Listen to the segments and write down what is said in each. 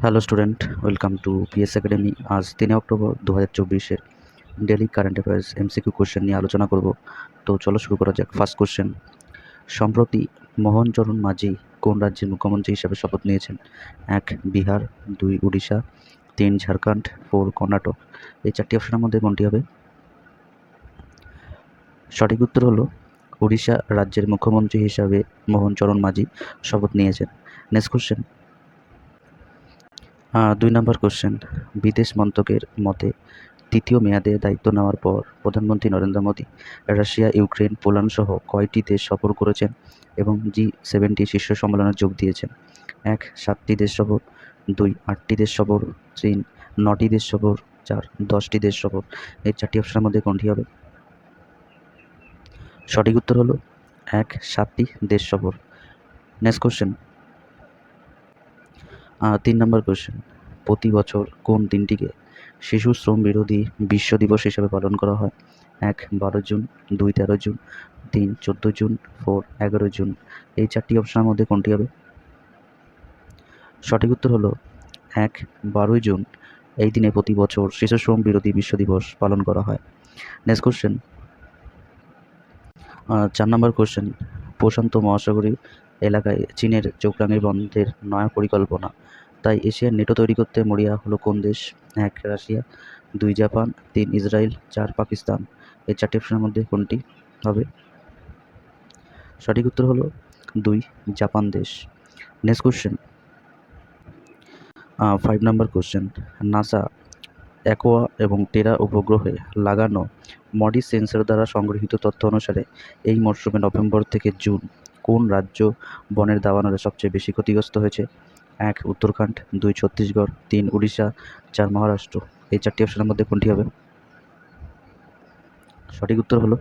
Hello student, welcome to PS academy. আজ 3 October 2024-এর daily current affairs MCQ question নিয়ে আলোচনা করব। তো চলো শুরু করা যাক। ফার্স্ট কোশ্চেন, সম্প্রতি মোহনচরণ মাঝি কোন রাজ্যের মুখ্যমন্ত্রী হিসাবে শপথ নিয়েছেন? 1 বিহার, 2 উড়িষ্যা, 3 ঝাড়খণ্ড, 4 কর্ণাটক। এই চারটি অপশনের মধ্যে কোনটি হবে? সঠিক উত্তর হলো উড়িষ্যা রাজ্যের মুখ্যমন্ত্রী হিসাবে মোহনচরণ মাঝি শপথ নিয়েছেন। নেক্সট কোশ্চেন, 2 নম্বর কোশ্চেন, বিদেশ মন্ত্রকের মতে তৃতীয় মেয়াদে দায়িত্ব নেওয়ার পর প্রধানমন্ত্রী Narendra Modi Russia, Ukraine, Poland সহ কয়টি দেশ সফর করেছেন এবং G70 শীর্ষ সম্মেলনে যোগ দিয়েছেন? 1 7টি দেশ সফর, 2 8টি দেশ সফর, 3 9টি দেশ সফর, 4 10টি দেশ সফর। এই চারটি অপশনের মধ্যে কোনটি হবে? সঠিক উত্তর হলো 1 7টি দেশ সফর। নেক্সট কোশ্চেন, 3 নম্বর কোশ্চেন, প্রতি বছর কোন দিনটিকে শিশু শ্রম বিরোধী বিশ্ব দিবস হিসেবে পালন করা হয়? 1 12 জুন, 2 13 জুন, 3 14 জুন, 4 11 জুন। এই চারটি অপশনের মধ্যে কোনটি হবে? সঠিক উত্তর হলো 1 12 জুন। এই দিনে প্রতি বছর শিশু শ্রম বিরোধী বিশ্ব দিবস পালন করা হয়। নেক্সট কোশ্চেন, 4 নম্বর কোশ্চেন, প্রশান্ত মহাসাগরীয় এলাকায় চীনের চোখরাঙি বন্ধের নয়া পরিকল্পনা, তাই এশিয়ার নেটো তৈরি করতে মরিয়া হলো কোন দেশ? 1 রাশিয়া, 2 জাপান, 3 ইসরায়েল, 4 পাকিস্তান। এই চারটি অপশনের মধ্যে কোনটি হবে? সঠিক উত্তর হলো 2 জাপান দেশ। নেক্সট কোশ্চেন, 5 নম্বর কোশ্চেন, নাসা অ্যাকোয়া এবং টেরা উপগ্রহে লাগানো মডিস সেন্সর দ্বারা সংগৃহীত তথ্য অনুসারে এই মরশুমে নভেম্বর থেকে জুন কোন রাজ্য বনের দাবানলে সবচেয়ে বেশি ক্ষতিগ্রস্ত হয়েছে? 1 উত্তরাখণ্ড, 2 ছত্তিশগড়, 3 উড়িষ্যা, 4 মহারাষ্ট্র। এই চারটি অপশনের মধ্যে কোনটি হবে? সঠিক উত্তর হলো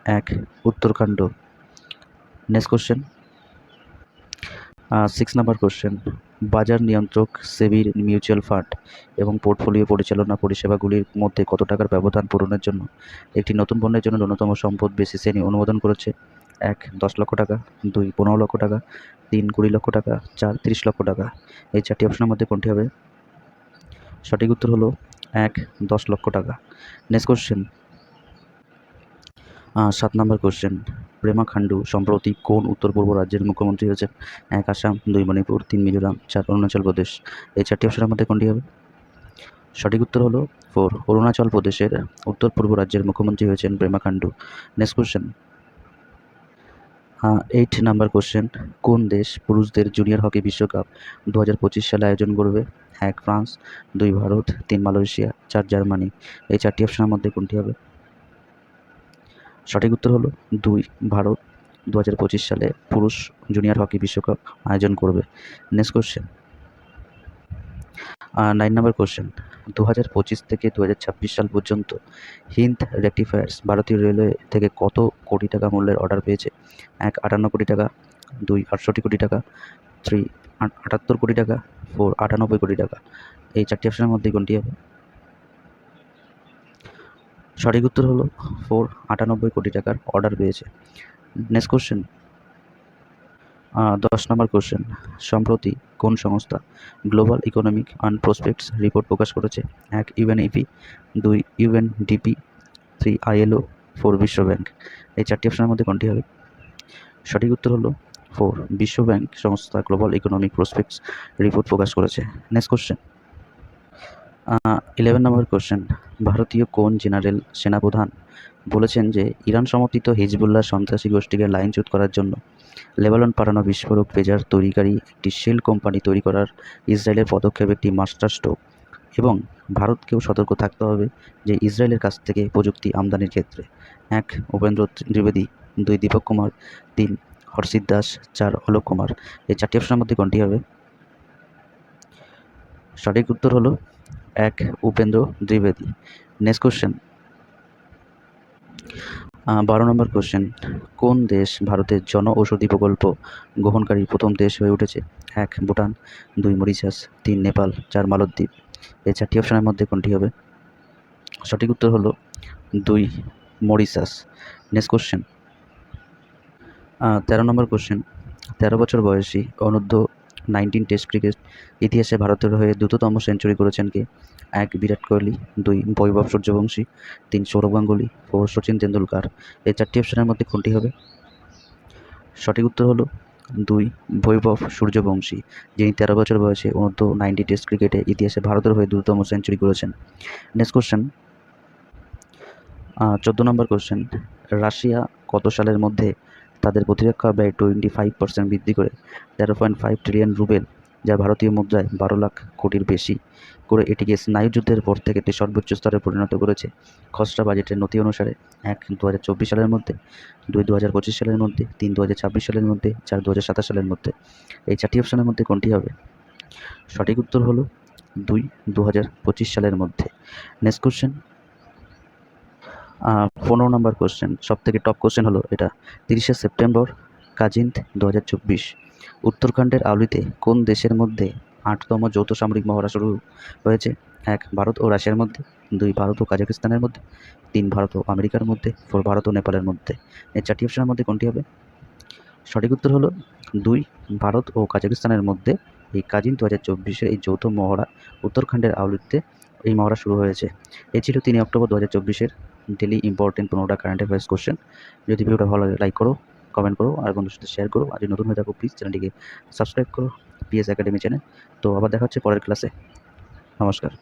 1 উত্তরাখণ্ড। নেক্সট কোশ্চেন, 6 নম্বর কোশ্চেন, বাজার নিয়ন্ত্রক সেবির মিউচুয়াল ফান্ড এবং পোর্টফোলিও পরিচালনা পরিষেবাগুলির মধ্যে কত টাকার ব্যবধান পূরণের জন্য একটি নতুন পণ্যের জন্য ন্যূনতম সম্পদ বেসিস শ্রেণী অনুমোদন করেছে? 1 10 লক্ষ টাকা, 2 15 লক্ষ টাকা, 3 20 লক্ষ টাকা, 4 30 লক্ষ টাকা। এই চারটি অপশনের মধ্যে কোনটি হবে? সঠিক উত্তর হলো 1 10 লক্ষ টাকা। নেক্সট কোশ্চেন, 7 নম্বর কোশ্চেন, পেমা খান্ডু সম্প্রতি কোন উত্তর পূর্ব রাজ্যের মুখ্যমন্ত্রী হয়েছেন? 1 আসাম, 2 মণিপুর, 3 মিজোরাম, 4 অরুণাচল প্রদেশ। এই চারটি অপশনের মধ্যে কোনটি হবে? সঠিক উত্তর হলো 4 অরুণাচল প্রদেশের উত্তর পূর্ব রাজ্যের মুখ্যমন্ত্রী হয়েছেন Pema Khandu. Next question, 8 number question, কোন দেশ পুরুষদের জুনিয়র হকি বিশ্বকাপ 2025 সালে আয়োজন করবে? 1 ফ্রান্স, 2 ভারত, 3 মালয়েশিয়া, 4 জার্মানি। এই চারটি অপশনের মধ্যে কোনটি হবে? সঠিক উত্তর হলো 2 ভারত 2025 সালে পুরুষ জুনিয়র হকি বিশ্বকাপ আয়োজন করবে। নেক্সট কোশ্চেন, 9 নম্বর কোশ্চেন, 2025 থেকে 2026 সাল পর্যন্ত হিন্দ রেকটিফায়ার্স ভারতীয় রেলওয়ে থেকে কত কোটি টাকা মূল্যের অর্ডার পেয়েছে? 1 58 কোটি টাকা, 2 68 কোটি টাকা, 3 78 কোটি টাকা, 4 98 কোটি টাকা। এই চারটি অপশনের মধ্যে কোনটি হবে? সঠিক উত্তর হলো 4 98 কোটি টাকার অর্ডার পেয়েছে। নেক্সট কোশ্চেন, 10 নম্বর কোশ্চেন, সম্প্রতি কোন সংস্থা global economic and prospects report প্রকাশ করেছে? 1 ইউএনইপি, 2 ইউএনডিপি, 3 আইএলও, 4 বিশ্ব ব্যাংক। এই চারটি অপশনের মধ্যে কোনটি হবে? সঠিক উত্তর হলো 4 বিশ্ব ব্যাংক সংস্থা গ্লোবাল ইকোনমিক প্রসপেক্টস রিপোর্ট প্রকাশ করেছে। নেক্সট কোশ্চেন, 11 নম্বর কোশ্চেন, ভারতীয় কোন জেনারেল সেনাপ্রধান বলেছেন যে ইরান সমর্থিত হিজবুল্লাহ সন্ত্রাসী গোষ্ঠীকে লাইনচ্যুত করার জন্য লেবানন পাঠানো বিস্ফোরক পেজার তৈরিকারী একটি শেল কোম্পানি তৈরি করার ইসরায়েলের পদক্ষেপ একটি মাস্টারস্ট্রোক এবং ভারতকেও সতর্ক থাকতে হবে যে ইসরায়েলের কাছ থেকে প্রযুক্তি আমদানির ক্ষেত্রে? 1 উপেন্দ্র ত্রিবেদী, 2 দীপক কুমার, 3 হর্ষিত দাস, 4 অলোক কুমার। এই চারটি অপশনের মধ্যে কোনটি হবে? সঠিক উত্তর হলো 1 উপেন্দ্র দ্বিবেদী। নেক্সট কোশ্চেন, 12 নম্বর কোশ্চেন, কোন দেশ ভারতের জনঔষধি প্রকল্প গ্রহণকারী প্রথম দেশ হয়ে উঠেছে? 1 ভুটান, 2 মরিশাস, 3 নেপাল, 4 মালদ্বীপ। এই চারটি অপশনের মধ্যে কোনটি হবে? সঠিক উত্তর হলো 2 মরিশাস। নেক্সট কোশ্চেন, 13 নম্বর কোশ্চেন, 13 বছর বয়সী অনূর্ধ্ব 19 টেস্ট ক্রিকেট ইতিহাসে ভারতের হয়ে দ্রুততম সেঞ্চুরি করেছেন কে? 1 বিরাট কোহলি, 2 বৈভব সূর্যবংশী, 3 সৌরভ গাঙ্গুলি, 4 সচিন তেন্ডুলকার। এই 4টি অপশনের মধ্যে কোনটি হবে? সঠিক উত্তর হলো 2 বৈভব সূর্যবংশী, যিনি 13 বছর বয়সে অনূর্ধ্ব-19 টেস্ট ক্রিকেটে ইতিহাসে ভারতের হয়ে দ্রুততম সেঞ্চুরি করেছেন। নেক্সট কোশ্চেন, 14 নম্বর কোশ্চেন, রাশিয়া কত সালের মধ্যে তাদের প্রতিরক্ষা ব্যয় 25% বৃদ্ধি করে 13.5 ট্রিলিয়ন রুবেল, যা ভারতীয় মুদ্রায় 12 লাখ কোটির বেশি করে এটিকে স্নায়ুযুদ্ধের পর থেকে একটি সর্বোচ্চ স্তরে পরিণত করেছে? খসড়া বাজেটের নথি অনুসারে 1 2024 সালের মধ্যে, 2 2025 সালের মধ্যে, 3 2026 সালের মধ্যে, 4 2027 সালের মধ্যে। এই 4টি অপশনের মধ্যে কোনটি হবে? সঠিক উত্তর হলো 2 2025 সালের মধ্যে। নেক্সট কোশ্চেন, 15 নম্বর কোশ্চেন, সবথেকে টপ কোশ্চেন হলো এটা। 30শে সেপ্টেম্বর কাজিন্দ 2024 উত্তরাখণ্ডের আউলিতে কোন দেশের মধ্যে 8তম যৌথ সামরিক মহড়া শুরু হয়েছে? 1 ভারত ও রাশিয়ার মধ্যে, 2 ভারত ও কাজাকিস্তানের মধ্যে, 3 ভারত ও আমেরিকার মধ্যে, 4 ভারত ও নেপালের মধ্যে। এই 4টি অপশনের মধ্যে কোনটি হবে? সঠিক উত্তর হলো 2 ভারত ও কাজাকিস্তানের মধ্যে এই কাজিন 2024-এর এই যৌথ মহড়া উত্তরাখণ্ডের আউলিতে এই মহড়া শুরু হয়েছে। এই ছিল 3 অক্টোবর 2024-এর ডেলি ইম্পর্টেন্ট 15টা কারেন্ট অ্যাফেয়ার্স কোশ্চেন। যদি ভিডিওটা ভালো লাগে লাইক করো, কমেন্ট করো আর বন্ধুদের সাথে শেয়ার করো। আর যদি নতুন হয়ে থাকো প্লিজ চ্যানেলটিকে সাবস্ক্রাইব করো, পিএস একাডেমি চ্যানেল। তো আবার দেখা হচ্ছে পরের ক্লাসে। নমস্কার।